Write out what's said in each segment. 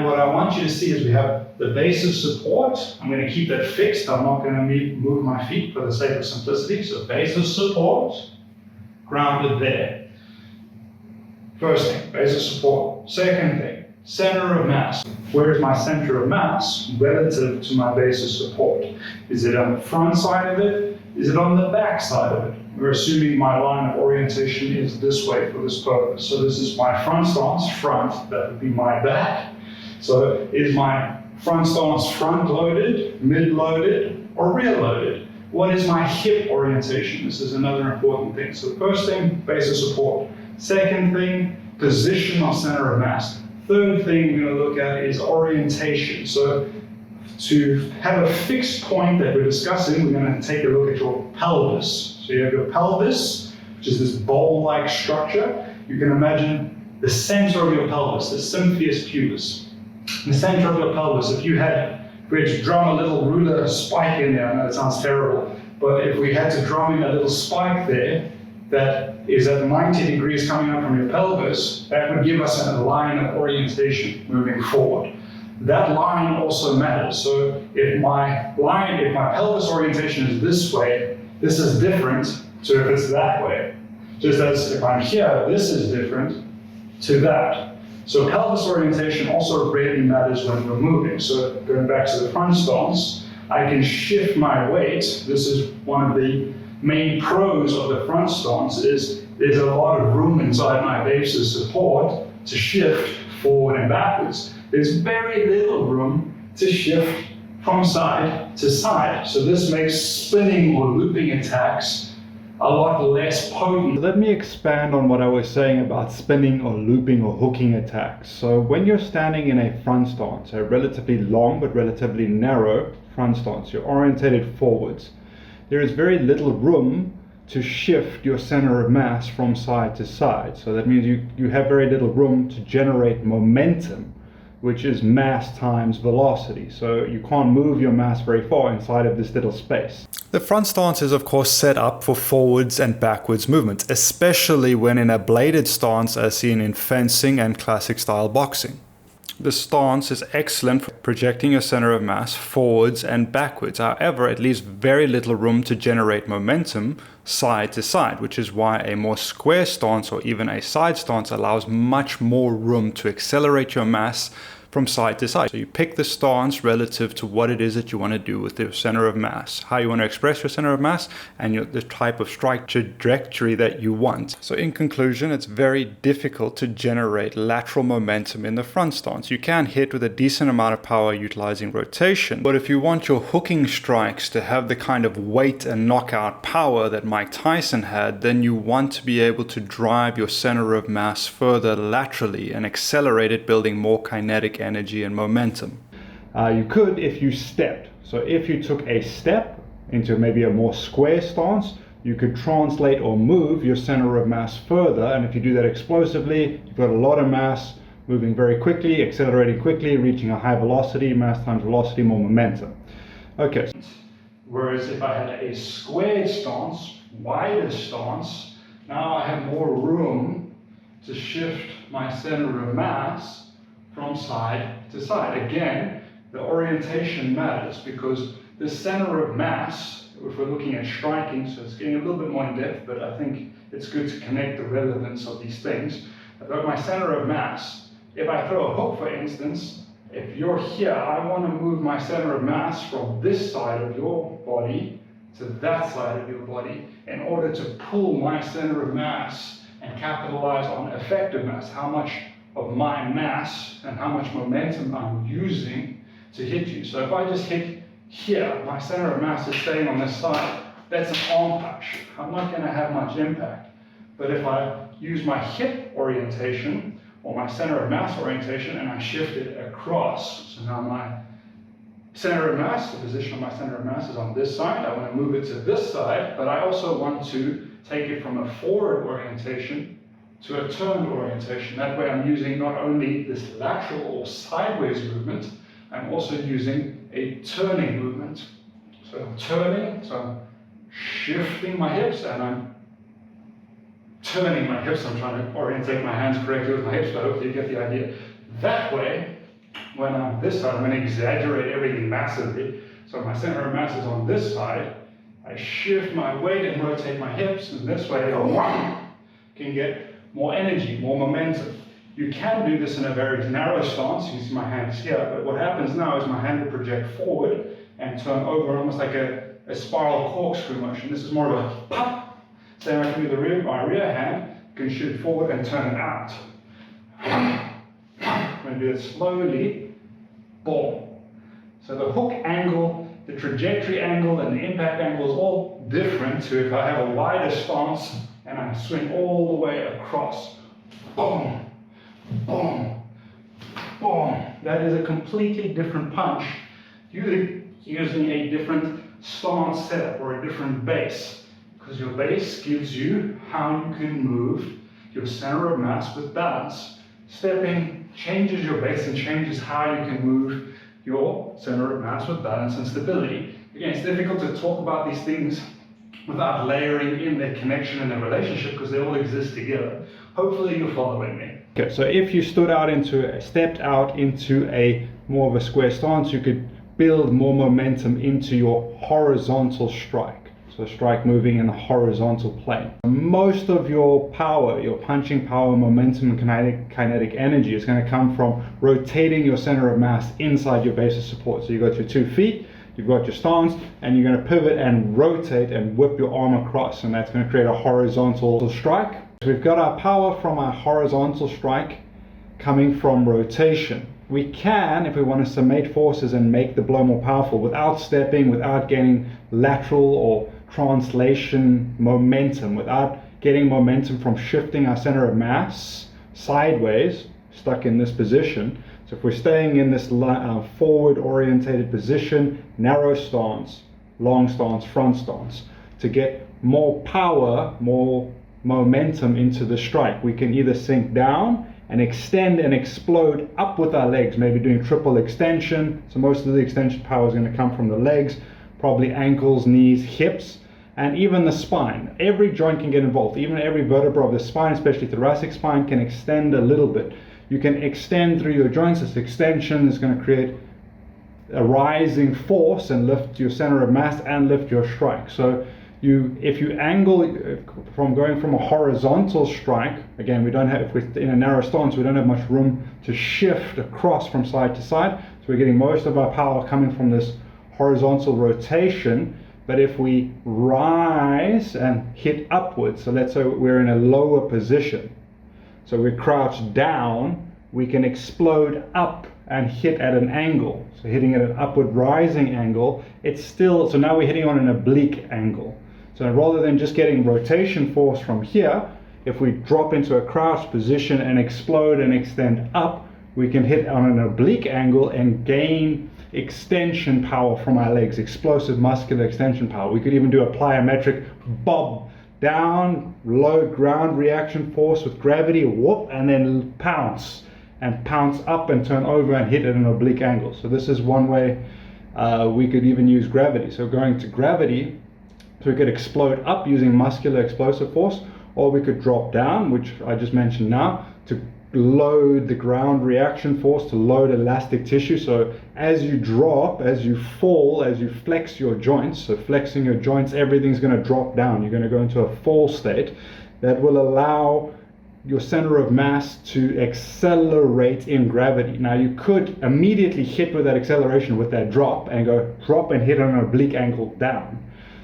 And what I want you to see is we have the base of support. I'm going to keep that fixed. I'm not going to move my feet for the sake of simplicity. So base of support, grounded there. First thing, base of support. Second thing, center of mass. Where is my center of mass relative to my base of support? Is it on the front side of it? Is it on the back side of it? We're assuming my line of orientation is this way for this purpose. So this is my front stance, front, that would be my back. So is my front stance front loaded, mid loaded, or rear loaded? What is my hip orientation? This is another important thing. So the first thing, base of support. Second thing, position or center of mass. Third thing we're going to look at is orientation. So to have a fixed point that we're discussing, we're going to take a look at your pelvis. So you have your pelvis, which is this bowl-like structure. You can imagine the center of your pelvis, the symphysis pubis. The center of your pelvis, if we had to drum a little ruler spike in there, I know it sounds terrible, but if we had to drum in a little spike there, that is at 90 degrees coming up from your pelvis, that would give us a line of orientation moving forward. That line also matters. So if my pelvis orientation is this way, this is different to if it's that way. Just as if I'm here, this is different to that. So pelvis orientation also really matters when we're moving. So going back to the front stance, I can shift my weight. This is one of the main pros of the front stance is there's a lot of room inside my base of support to shift forward and backwards. There's very little room to shift from side to side. So this makes spinning or looping attacks a lot less potent. Let me expand on what I was saying about spinning or looping or hooking attacks. So when you're standing in a front stance, a relatively long but relatively narrow front stance, you're orientated forwards. There is very little room to shift your center of mass from side to side. So that means you have very little room to generate momentum, which is mass times velocity. So you can't move your mass very far inside of this little space. The front stance is of course set up for forwards and backwards movement, especially when in a bladed stance as seen in fencing and classic style boxing. The stance is excellent for projecting your center of mass forwards and backwards. However, it leaves very little room to generate momentum side to side, which is why a more square stance or even a side stance allows much more room to accelerate your mass from side to side. So you pick the stance relative to what it is that you want to do with your center of mass, how you want to express your center of mass, and the type of strike trajectory that you want. So in conclusion, it's very difficult to generate lateral momentum in the front stance. You can hit with a decent amount of power utilizing rotation, but if you want your hooking strikes to have the kind of weight and knockout power that Mike Tyson had, then you want to be able to drive your center of mass further laterally and accelerate it, building more kinetic energy and momentum. You could if you stepped. So if you took a step into maybe a more square stance, you could translate or move your center of mass further. And if you do that explosively, you've got a lot of mass moving very quickly, accelerating quickly, reaching a high velocity, mass times velocity, more momentum. Okay. Whereas if I had a squared stance, wider stance, now I have more room to shift my center of mass from side to side. Again, the orientation matters because the center of mass, if we're looking at striking, so it's getting a little bit more in depth, but I think it's good to connect the relevance of these things. About my center of mass, if I throw a hook, for instance, if you're here, I want to move my center of mass from this side of your body to that side of your body in order to pull my center of mass and capitalize on effective mass, how much of my mass and how much momentum I'm using to hit you. So if I just hit here, my center of mass is staying on this side, that's an arm punch. I'm not going to have much impact. But if I use my hip orientation or my center of mass orientation and I shift it across, so now my center of mass, the position of my center of mass is on this side, I want to move it to this side, but I also want to take it from a forward orientation to a turned orientation. That way I'm using not only this lateral or sideways movement, I'm also using a turning movement. So I'm turning, so I'm shifting my hips and I'm turning my hips. I'm trying to orientate my hands correctly with my hips, but hopefully you get the idea. That way, when I'm this side, I'm going to exaggerate everything massively. So my center of mass is on this side. I shift my weight and rotate my hips, and this way I can get more energy, more momentum. You can do this in a very narrow stance. You can see my hands here, but what happens now is my hand will project forward and turn over almost like a spiral corkscrew motion. This is more of a pop. Same I can do my rear hand, can shoot forward and turn it out. I'm going to do it slowly. Boom. So the hook angle, the trajectory angle, and the impact angle is all different to if I have a wider stance and I swing all the way across. Boom, boom, boom. That is a completely different punch using a different stance setup or a different base, because your base gives you how you can move your center of mass with balance. Stepping changes your base and changes how you can move your center of mass with balance and stability. Again, it's difficult to talk about these things without layering in their connection and their relationship, because they all exist together. Hopefully you're following me. Okay, so if you stepped out into a more of a square stance, you could build more momentum into your horizontal strike. So strike moving in a horizontal plane. Most of your power, your punching power, momentum, and kinetic energy is going to come from rotating your center of mass inside your base of support. So you've got your 2 feet, you've got your stance, and you're going to pivot and rotate and whip your arm across, and that's going to create a horizontal strike. So we've got our power from our horizontal strike coming from rotation. We can, if we want to summate forces and make the blow more powerful without stepping, without gaining lateral or translation momentum, without getting momentum from shifting our center of mass sideways, stuck in this position. So if we're staying in this forward orientated position, narrow stance, long stance, front stance, to get more power, more momentum into the strike, we can either sink down and extend and explode up with our legs, maybe doing triple extension. So most of the extension power is going to come from the legs, probably ankles, knees, hips, and even the spine. Every joint can get involved. Even every vertebra of the spine, especially thoracic spine, can extend a little bit. You can extend through your joints. This extension is going to create a rising force and lift your center of mass and lift your strike. So if you angle from going from a horizontal strike, again, if we're in a narrow stance, we don't have much room to shift across from side to side. So we're getting most of our power coming from this horizontal rotation. But if we rise and hit upwards, so let's say we're in a lower position, so we crouch down, we can explode up and hit at an angle. So hitting at an upward rising angle, so now we're hitting on an oblique angle. So rather than just getting rotation force from here, if we drop into a crouch position and explode and extend up, we can hit on an oblique angle and gain extension power from our legs, explosive muscular extension power. We could even do a plyometric bob down, low ground reaction force with gravity, whoop, and then pounce up and turn over and hit at an oblique angle. So this is one way we could even use gravity. So going to gravity, so we could explode up using muscular explosive force, or we could drop down, which I just mentioned now, to load the ground reaction force, to load elastic tissue. So as you drop, as you fall, as you flex your joints, so flexing your joints, everything's going to drop down. You're going to go into a fall state that will allow your center of mass to accelerate in gravity. Now you could immediately hit with that acceleration with that drop and go drop and hit on an oblique angle down.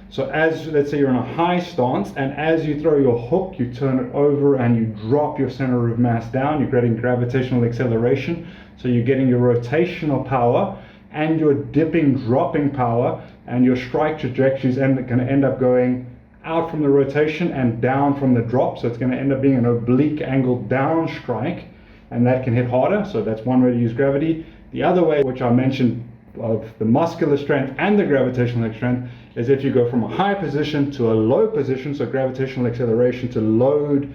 So let's say you're in a high stance, and as you throw your hook, you turn it over and you drop your center of mass down. You're creating gravitational acceleration. So you're getting your rotational power and your dropping power, and your strike trajectories going to end up going out from the rotation and down from the drop. So it's going to end up being an oblique angle down strike, and that can hit harder. So that's one way to use gravity. The other way, which I mentioned, of the muscular strength and the gravitational strength, is if you go from a high position to a low position, so gravitational acceleration to load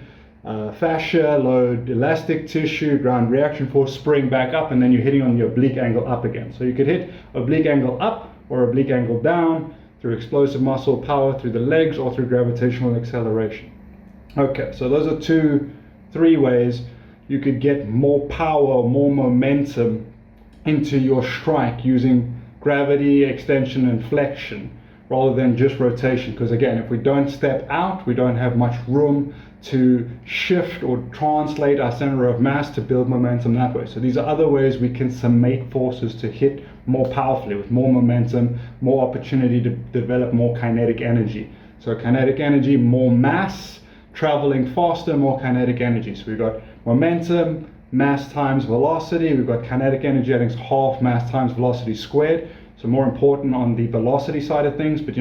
fascia, load elastic tissue, ground reaction force, spring back up, and then you're hitting on the oblique angle up again. So you could hit oblique angle up or oblique angle down through explosive muscle power through the legs or through gravitational acceleration. Okay, so those are three ways you could get more power, more momentum into your strike using gravity, extension, and flexion rather than just rotation. Because again, if we don't step out, we don't have much room to shift or translate our center of mass to build momentum that way. So these are other ways we can summate forces to hit more powerfully with more momentum, more opportunity to develop more kinetic energy. So kinetic energy, more mass, traveling faster, more kinetic energy. So we've got momentum, mass times velocity. We've got kinetic energy, I think it's half mass times velocity squared. So more important on the velocity side of things, but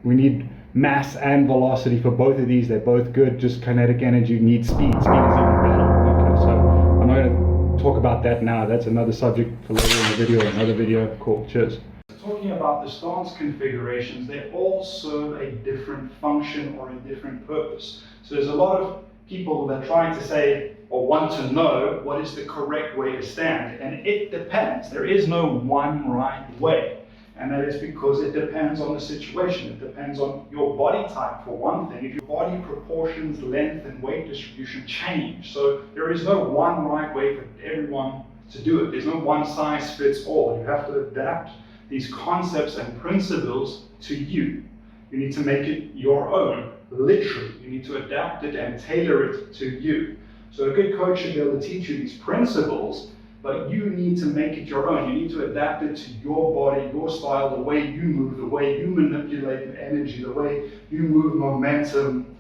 we need mass and velocity for both of these. They're both good. Just kinetic energy needs speed. Speed is even better. Okay, so I'm not going to talk about that now. That's another subject for later in the video, another video. Cool, cheers. Talking about the stance configurations, they all serve a different function or a different purpose. So there's a lot of people that try to say or want to know what is the correct way to stand, and it depends. There is no one right way, and that is because it depends on the situation. It depends on your body type, for one thing. If your body proportions, length, and weight distribution change, so there is no one right way for everyone to do it. There's no one size fits all. You have to adapt these concepts and principles to you. You need to make it your own, literally. You need to adapt it and tailor it to you. So a good coach should be able to teach you these principles, but you need to make it your own. You need to adapt it to your body, your style, the way you move, the way you manipulate the energy, the way you move momentum.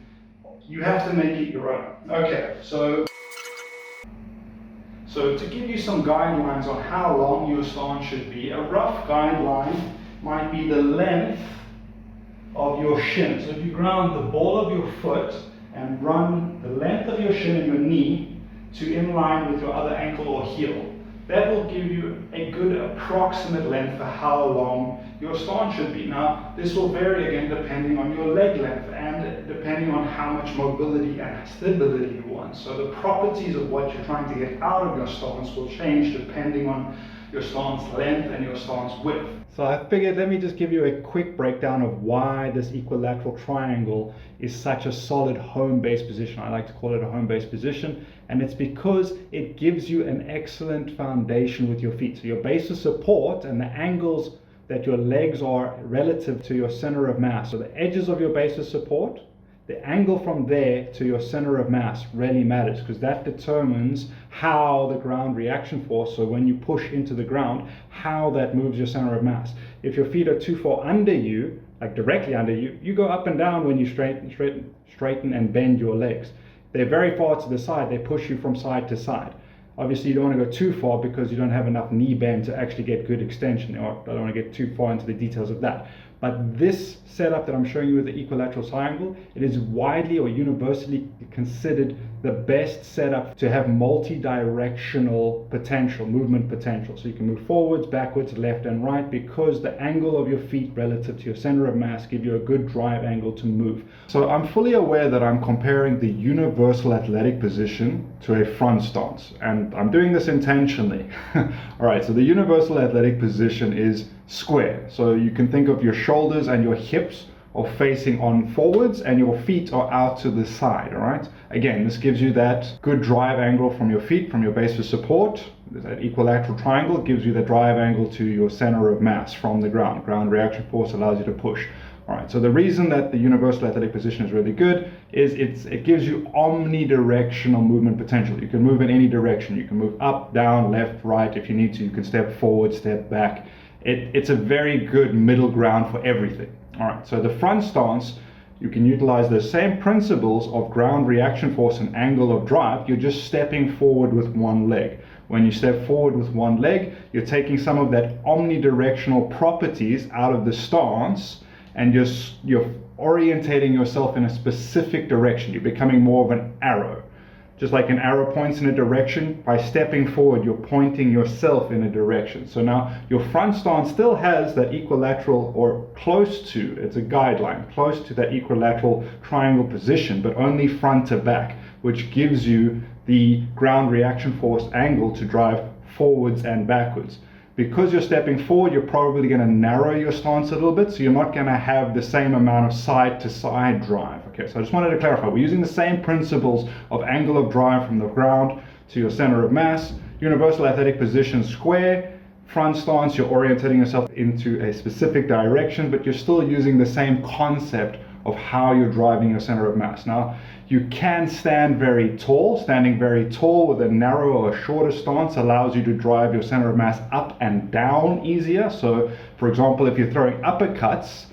You have to make it your own. Okay, so to give you some guidelines on how long your stance should be, a rough guideline might be the length of your shin. So if you ground the ball of your foot and run the length of your shin and your knee to in line with your other ankle or heel, that will give you a good approximate length for how long your stance should be. Now, this will vary again depending on your leg length and depending on how much mobility and stability you want. So the properties of what you're trying to get out of your stance will change depending on your stance length and your stance width. So I figured let me just give you a quick breakdown of why this equilateral triangle is such a solid home base position. I like to call it a home base position, and it's because it gives you an excellent foundation with your feet. So your base of support and the angles that your legs are relative to your center of mass. So the edges of your base of support, the angle from there to your center of mass really matters, because that determines how the ground reaction force, so when you push into the ground, how that moves your center of mass. If your feet are too far under you, like directly under you, you go up and down when you straighten and bend your legs. They're very far to the side, they push you from side to side. Obviously, you don't want to go too far because you don't have enough knee bend to actually get good extension. Or I don't want to get too far into the details of that. But this setup that I'm showing you with the equilateral triangle, it is widely or universally considered the best setup to have multi-directional potential, movement potential. So you can move forwards, backwards, left and right, because the angle of your feet relative to your center of mass give you a good drive angle to move. So I'm fully aware that I'm comparing the universal athletic position to a front stance, and I'm doing this intentionally. All right, so the universal athletic position is square. So you can think of your shoulders and your hips are facing on forwards and your feet are out to the side. All right, again, this gives you that good drive angle from your feet, from your base of support. That equilateral triangle gives you the drive angle to your center of mass from the ground. Ground reaction force allows you to push. All right, so the reason that the universal athletic position is really good is it gives you omnidirectional movement potential. You can move in any direction. You can move up, down, left, right if you need to. You can step forward, step back. It's a very good middle ground for everything. All right, so the front stance, you can utilize the same principles of ground reaction force and angle of drive. You're just stepping forward with one leg. When you step forward with one leg, you're taking some of that omnidirectional properties out of the stance, and you're orientating yourself in a specific direction. You're becoming more of an arrow. Just like an arrow points in a direction, by stepping forward, you're pointing yourself in a direction. So now your front stance still has that equilateral, or close to, it's a guideline, close to that equilateral triangle position, but only front to back, which gives you the ground reaction force angle to drive forwards and backwards. Because you're stepping forward, you're probably going to narrow your stance a little bit, so you're not going to have the same amount of side to side drive. Okay, so I just wanted to clarify, we're using the same principles of angle of drive from the ground to your center of mass. Universal athletic position square, front stance, you're orientating yourself into a specific direction, but you're still using the same concept of how you're driving your center of mass. Now, you can stand very tall. Standing very tall with a narrow or shorter stance allows you to drive your center of mass up and down easier. So, for example, if you're throwing uppercuts,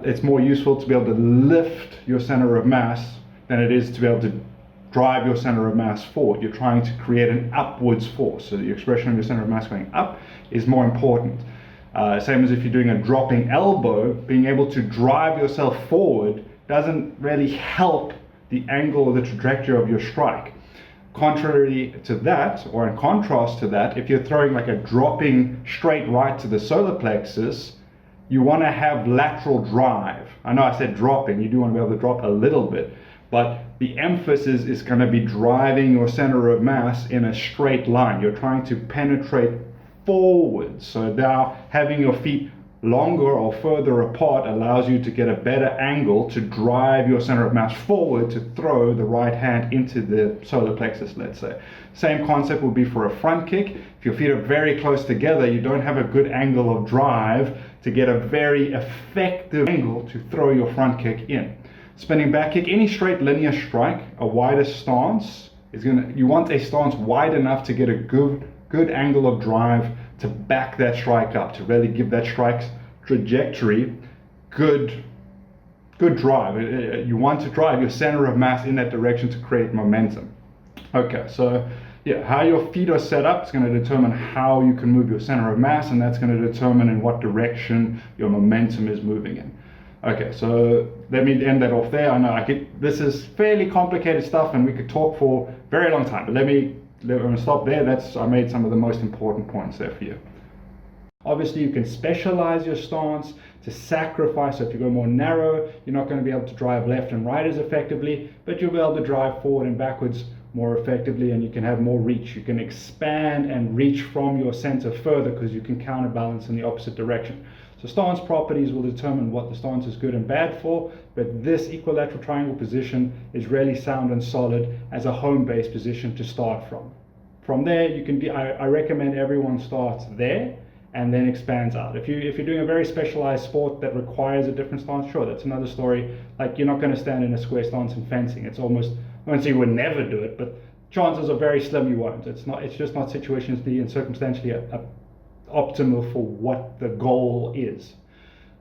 it's more useful to be able to lift your center of mass than it is to be able to drive your center of mass forward. You're trying to create an upwards force. So the expression of your center of mass going up is more important. Same as if you're doing a dropping elbow, being able to drive yourself forward doesn't really help the angle or the trajectory of your strike. Contrary to that, or in contrast to that, if you're throwing like a dropping straight right to the solar plexus, you want to have lateral drive. I know I said dropping, you do want to be able to drop a little bit, but the emphasis is going to be driving your center of mass in a straight line. You're trying to penetrate forward. So now having your feet longer or further apart allows you to get a better angle to drive your center of mass forward to throw the right hand into the solar plexus, let's say. Same concept would be for a front kick. If your feet are very close together, you don't have a good angle of drive to get a very effective angle to throw your front kick in. Spinning back kick, any straight linear strike, a wider stance is you want a stance wide enough to get a good angle of drive to back that strike up, to really give that strike's trajectory good drive. You want to drive your center of mass in that direction to create momentum. Okay, so yeah, how your feet are set up is going to determine how you can move your center of mass, and that's going to determine in what direction your momentum is moving in. Okay, so let me end that off there. I know this is fairly complicated stuff and we could talk for a very long time, but let me stop there. I made some of the most important points there for you. Obviously, you can specialize your stance to sacrifice. So if you go more narrow, you're not going to be able to drive left and right as effectively, but you'll be able to drive forward and backwards more effectively, and you can have more reach. You can expand and reach from your center further because you can counterbalance in the opposite direction. So stance properties will determine what the stance is good and bad for, but this equilateral triangle position is really sound and solid as a home base position to start from. From there, I recommend everyone starts there and then expands out. If you're doing a very specialized sport that requires a different stance, sure, that's another story. Like, you're not going to stand in a square stance in fencing. It's almost, I won't say you would never do it, but chances are very slim you won't. It's just not situationally and circumstantially optimal for what the goal is.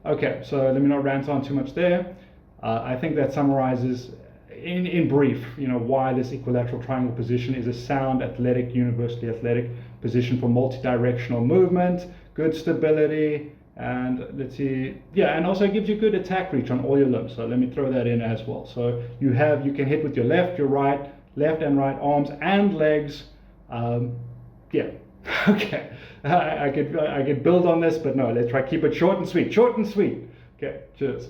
Okay, so let me not rant on too much there. I think that summarizes in brief, why this equilateral triangle position is a sound, athletic, universally athletic position for multi-directional movement, good stability, and let's see, yeah, and also it gives you good attack reach on all your limbs. So let me throw that in as well. So you can hit with your left, your right, left and right arms and legs. Yeah. Okay, I could build on this, but no, let's try keep it short and sweet. Okay, cheers.